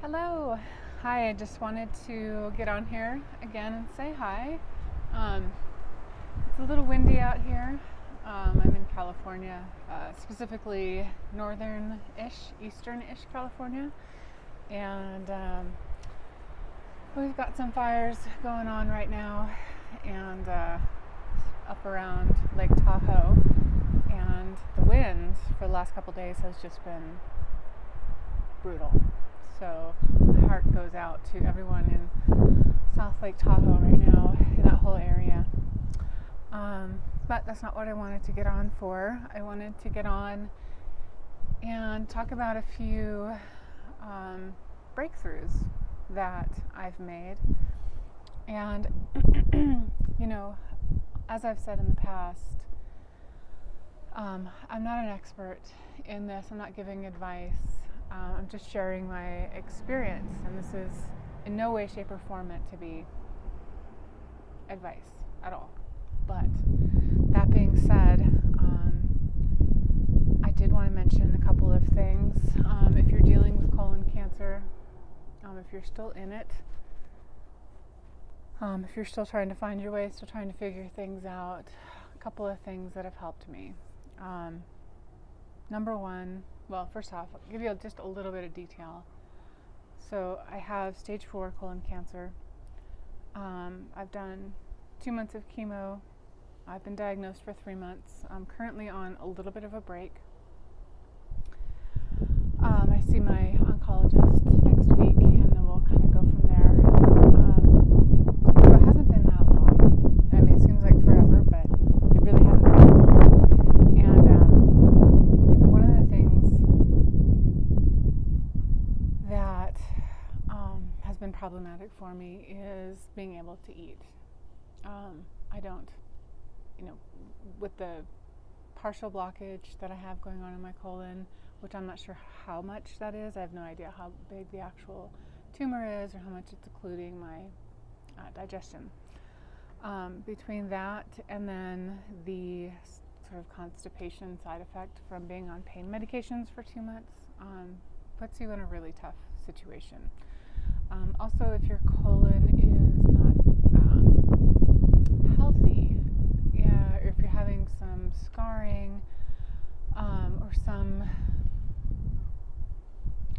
Hello. Hi, I just wanted to get on here again and say hi. Um, it's a little windy out here. I'm in California, specifically northern-ish, eastern-ish California. And we've got some fires going on right now and up around Lake Tahoe. And the wind for the last couple days has just been brutal. So my heart goes out to everyone in South Lake Tahoe right now, in that whole area. But that's not what I wanted to get on for. I wanted to get on and talk about a few breakthroughs that I've made. And, as I've said in the past, I'm not an expert in this. I'm not giving advice. I'm just sharing my experience, and this is in no way, shape, or form meant to be advice at all. But that being said, I did want to mention a couple of things. If you're dealing with colon cancer, if you're still in it, if you're still trying to find your way, still trying to figure things out, a couple of things that have helped me. Number one, well, first off, I'll give you just a little bit of detail. So I have stage 4 colon cancer. I've done 2 months of chemo. I've been diagnosed for 3 months. I'm currently on a little bit of a break. I see my oncologist next week, and then we'll kind of go from there. So it hasn't been that long. I mean, it seems like forever, but it really hasn't been that long. And one of the things that has been problematic for me is being able to eat. I don't, with the partial blockage that I have going on in my colon, which I'm not sure how much that is. I have no idea how big the actual tumor is or how much it's occluding my digestion. Between that and then the sort of constipation side effect from being on pain medications for 2 months puts you in a really tough situation. Also, if your colon is not healthy, or if you're having some scarring, or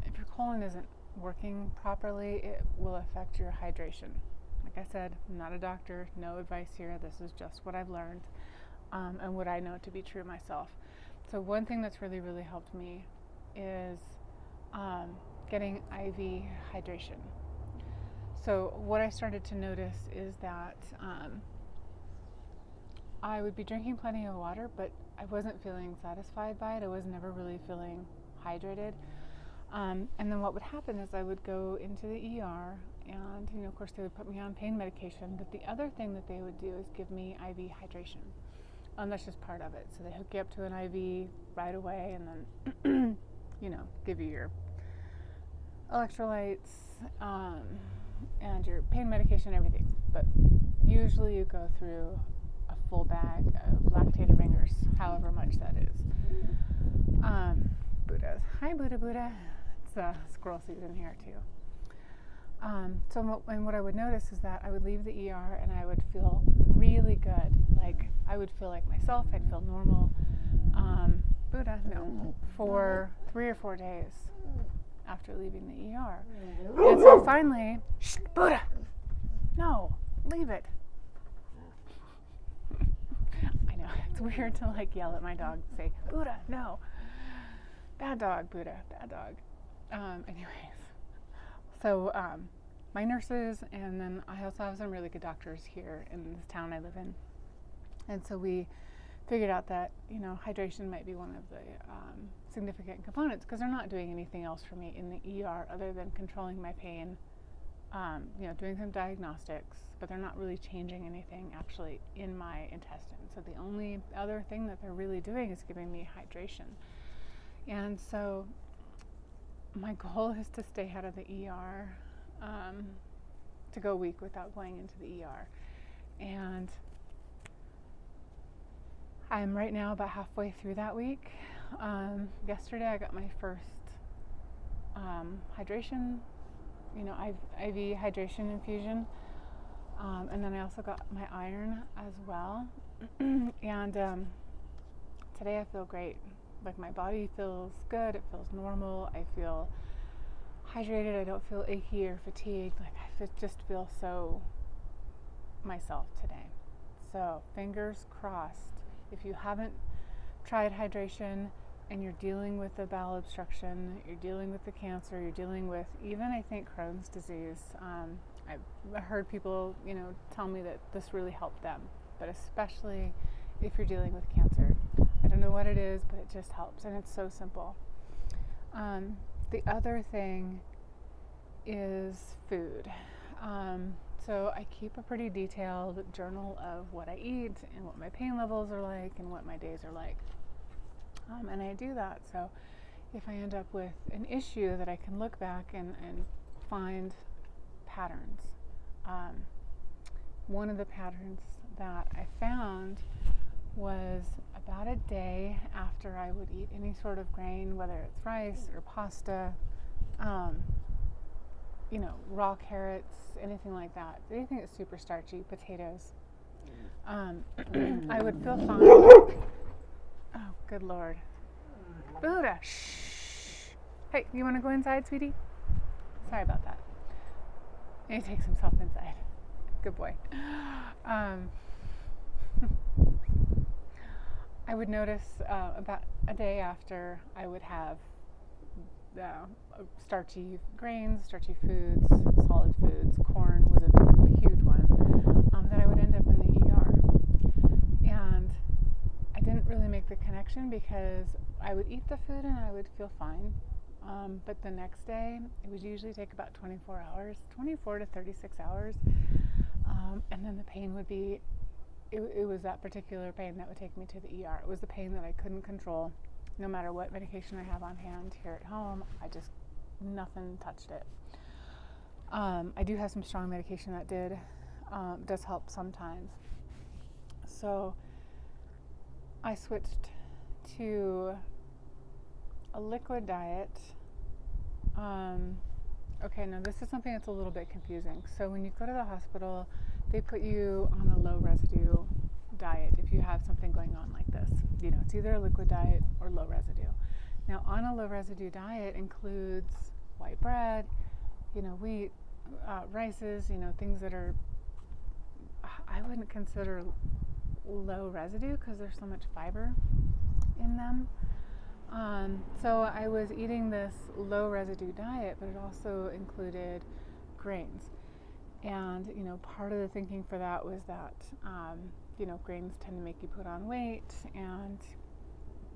if your colon isn't working properly, it will affect your hydration. Like I said, I'm not a doctor, no advice here. This is just what I've learned and what I know to be true myself. So one thing that's really, really helped me is getting IV hydration. So what I started to notice is that I would be drinking plenty of water, but I wasn't feeling satisfied by it. I was never really feeling hydrated. And then what would happen is I would go into the ER, and of course they would put me on pain medication, but the other thing that they would do is give me IV hydration. That's just part of it. So they hook you up to an IV right away, and then give you your electrolytes and your pain medication, everything. But usually you go through a full bag of lactated ringers, however much that is. Buddha. Hi, Buddha. It's squirrel season here too. So what I would notice is that I would leave the ER and I would feel really good. Like I would feel like myself. I'd feel normal. Buddha, no, for 3 or 4 days after leaving the ER. And so finally, shh, Buddha, no, leave it. I know, it's weird to yell at my dog and say, Buddha, no. Bad dog, Buddha, bad dog. Anyways, so my nurses, and then I also have some really good doctors here in this town I live in. And so we figured out that, hydration might be one of the significant components, because they're not doing anything else for me in the ER other than controlling my pain, doing some diagnostics, but they're not really changing anything actually in my intestines. So the only other thing that they're really doing is giving me hydration. And so my goal is to stay out of the ER, to go a week without going into the ER. And I'm right now about halfway through that week. Yesterday I got my first hydration IV hydration infusion. And then I also got my iron as well. And today I feel great. Like my body feels good. It feels normal. I feel hydrated. I don't feel achy or fatigued. Like I just feel so myself today. So fingers crossed. If you haven't tried hydration and you're dealing with the bowel obstruction, you're dealing with the cancer, you're dealing with even, I think, Crohn's disease. I've heard people, tell me that this really helped them, but especially if you're dealing with cancer. I don't know what it is, but it just helps, and it's so simple. The other thing is food. So I keep a pretty detailed journal of what I eat and what my pain levels are like and what my days are like. And I do that so if I end up with an issue that I can look back and find patterns. One of the patterns that I found was about a day after I would eat any sort of grain, whether it's rice or pasta, raw carrots, anything like that, anything that's super starchy, potatoes, I would feel fine. Oh, good Lord. Buddha, shh. Hey, you want to go inside, sweetie? Sorry about that. And he takes himself inside. Good boy. I would notice about a day after I would have starchy grains, starchy foods, solid foods. Corn was a huge one. That I would end up in the ER. And I didn't really make the connection because I would eat the food and I would feel fine. But the next day, it would usually take about 24 to 36 hours. And then the pain would be, it was that particular pain that would take me to the ER. It was the pain that I couldn't control. No matter what medication I have on hand here at home, nothing touched it. I do have some strong medication that does help sometimes. So I switched to a liquid diet. Okay, now this is something that's a little bit confusing. So when you go to the hospital, they put you on a low residue diet if you have something going on like this. It's either a liquid diet or low residue. Now, on a low residue diet includes white bread, wheat, rices, things that are, I wouldn't consider low residue because there's so much fiber in them. So I was eating this low residue diet, but it also included grains. And, part of the thinking for that was that, grains tend to make you put on weight. And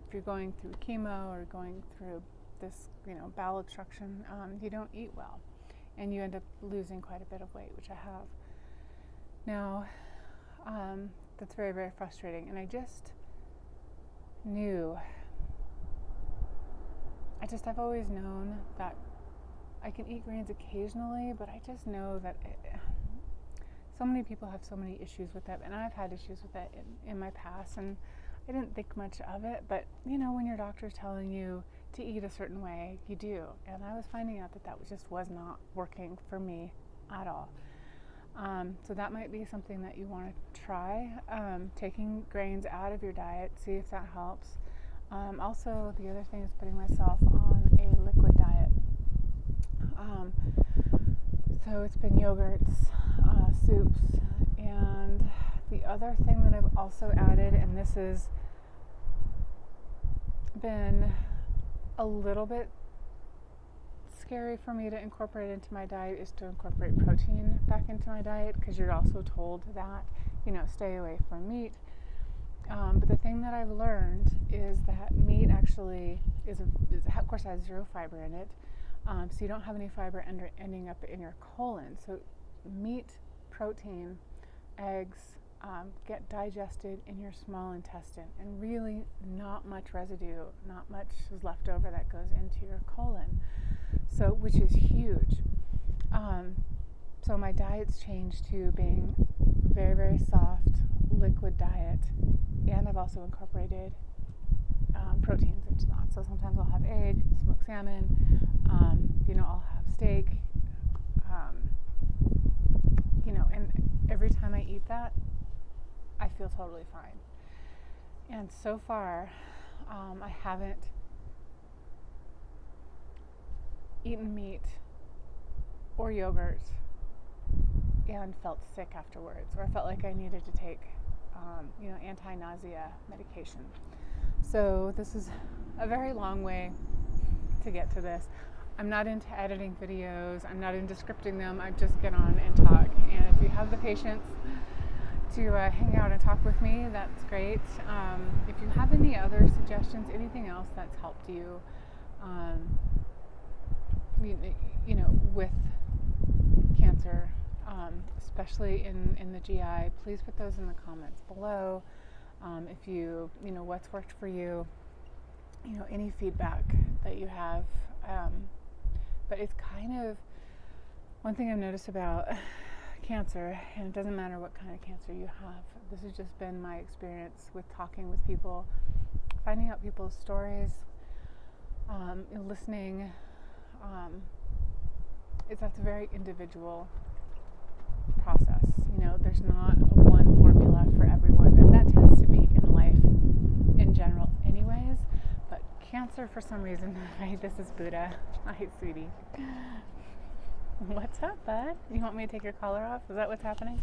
if you're going through chemo or going through this, bowel obstruction, you don't eat well. And you end up losing quite a bit of weight, which I have. Now, that's very, very frustrating. And I just knew, I've always known that I can eat grains occasionally, but I just know that so many people have so many issues with that, and I've had issues with that in my past, and I didn't think much of it, but when your doctor's telling you to eat a certain way, you do, and I was finding out that just was not working for me at all. So that might be something that you want to try, taking grains out of your diet, see if that helps. Also, the other thing is putting myself on a liquid diet. So it's been yogurts, soups, and the other thing that I've also added, and this has been a little bit scary for me to incorporate into my diet, is to incorporate protein back into my diet, because you're also told that, stay away from meat. But the thing that I've learned is that meat actually of course, has zero fiber in it. So you don't have any fiber ending up in your colon. So meat, protein, eggs get digested in your small intestine, and really not much residue, not much is left over that goes into your colon. So, which is huge. So my diet's changed to being very, very soft, liquid diet, and I've also incorporated proteins into that. So sometimes I'll have egg, smoked salmon, I'll have steak, that, I feel totally fine. And so far, I haven't eaten meat or yogurt and felt sick afterwards, or felt like I needed to take anti-nausea medication. So this is a very long way to get to this. I'm not into editing videos. I'm not into scripting them. I just get on and talk. And if you have the patience to hang out and talk with me, that's great. If you have any other suggestions, anything else that's helped you, with cancer, especially in the GI, please put those in the comments below. If what's worked for you, any feedback that you have. But it's kind of one thing I've noticed about cancer, and it doesn't matter what kind of cancer you have. This has just been my experience with talking with people, finding out people's stories, listening. That's a very individual process. There's not one formula for everyone, and that tends to be in life in general anyways. But cancer, for some reason, hi, this is Buddha. Hi, sweetie. What's up, bud? You want me to take your collar off? Is that what's happening?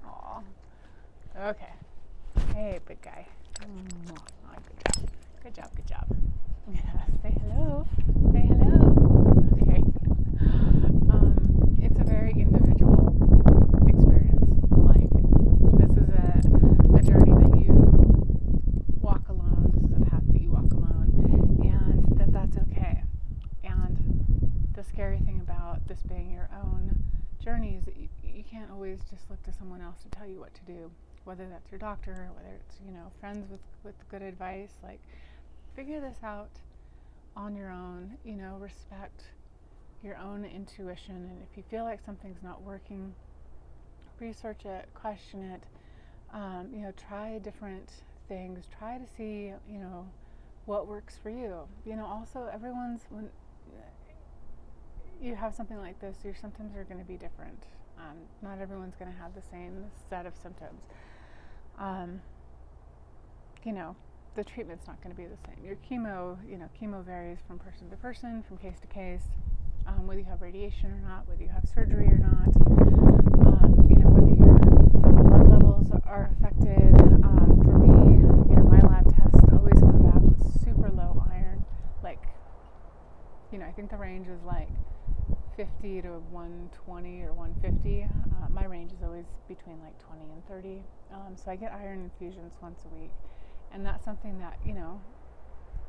Aw. Okay. Hey, big guy. Oh, good job. Good job, good job. Yeah, say hello. Say hello. Okay. It's a very individual experience. Like, this is a journey that you walk alone. This is a path that you walk alone, and that's okay. And the scary thing about this being your own journey is that you can't always just look to someone else to tell you what to do, whether that's your doctor, whether it's friends with good advice. Like, figure this out on your own. Respect your own intuition, and if you feel like something's not working, research it, question it. Try different things. Try to see what works for you. Also, when you have something like this, your symptoms are going to be different. Not everyone's going to have the same set of symptoms. The treatment's not going to be the same. Your chemo varies from person to person, from case to case, whether you have radiation or not, whether you have surgery or not, whether your blood levels are affected. For me, my lab tests always come back with super low iron. Like, I think the range is like 50 to 120 or 150. My range is always between like 20 and 30. So I get iron infusions once a week. And that's something that,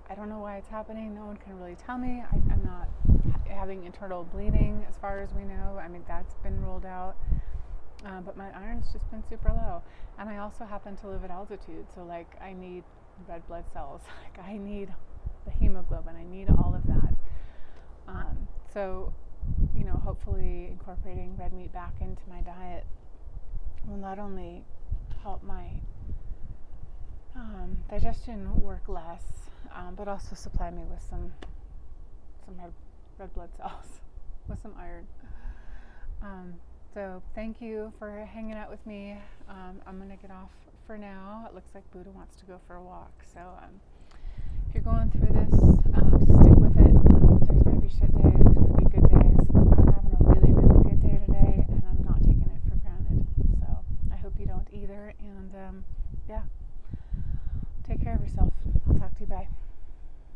I don't know why it's happening. No one can really tell me. I'm not having internal bleeding as far as we know. I mean, that's been ruled out. But my iron's just been super low. And I also happen to live at altitude. So, like, I need red blood cells. Like, I need the hemoglobin. I need all of that. So, hopefully incorporating red meat back into my diet will not only help my digestion work less, but also supply me with some red blood cells, with some iron. So thank you for hanging out with me. I'm going to get off for now. It looks like Buddha wants to go for a walk. So if you're going through this, just stick with it. There's going to be shit days. There's going to be good days. I'm having a really, really good day today, and I'm not taking it for granted. So I hope you don't either. And yeah. Take care of yourself.